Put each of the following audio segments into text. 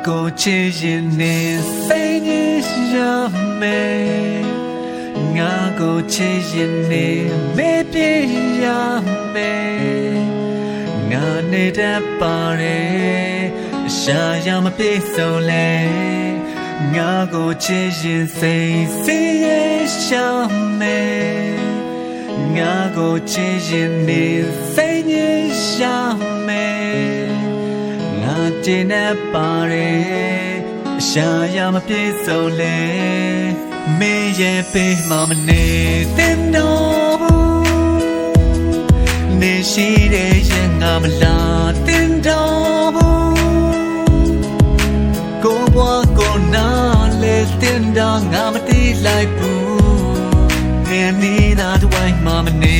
ကိုချစ်ရင်နေစိတ်ညစ်ရမယ်ငါကိုချစ်ရင်နေမေ့ပြရမယ်ငါနေတတ်ပါတယ်ရှာရမပြေဆုံးလဲငါကိုချစ်ရင်စိတ်စီးရရှာမယ်ငါကိုချစ်ရင်နေစိတ်ညစ်ရှာမယ်ငါကျင်တတ်ပါတယ်ရှာရမပြေဆုံးလဲမေးရဲ့ပေးမမနေတင်တော့ဘူးနေရှိတဲ့ရင်ငါမလာတင်တော့ဘူးကိုဘွားကိုနာလေတင်တော့ငါမတီးလိုက်ဘူးနေနေတာတွေ့မမနေ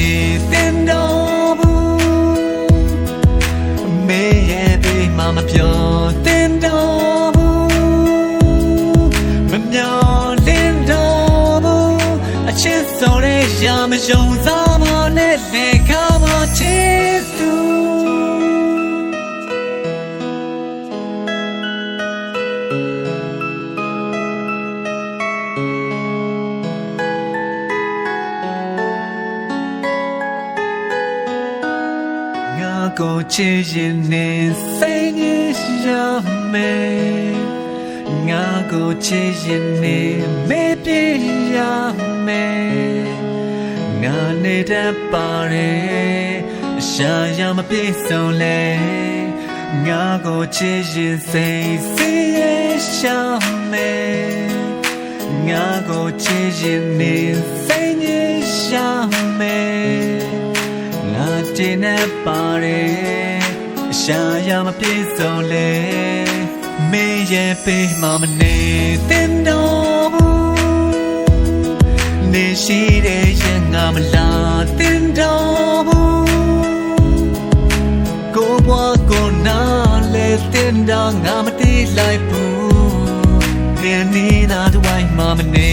တင်တော့ဘူးမေးရဲ့ပေးမမပြောတင်တော့ဘူးမမျောချစ်ဆိုတဲ့ရမယုံစားမနဲ့လေကားမချစ်သူငါကိုချစ်ရင်နေစိတ်ညစ်ရမယ်ငါကိုချစ်ရင်နေမေ့ပြရမယ်ငါနေတတ်ပါတယ်ရှာရမပြေဆုံးလဲငါကိုချစ်ရင်စိတ်စီးရရှာမယ်ငါကိုချစ်ရင်နေစိတ်ညစ်ရှာမယ်ငါတင်တတ်ပါတယ်ရှာရမပြေဆုံးလဲမေးရဲ့ပေးမမနေတင်တော့ဘူးနေရှိတဲ့ရင်ငါမလာတင်တော့ဘူးကိုဘွားကိုနာလေတင်တော့ငါမတီးလိုက်ဘူးနေနေတာတွေ့မမနေ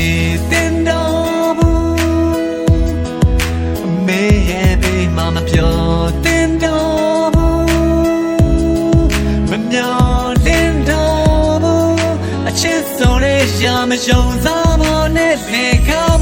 တင်တော့ဘူးမေးရဲ့ပေးမမပြောတင်တော့ဘူးမမျောချစ်ဆိုတဲ့ရမယုံစားမနဲ့လေကား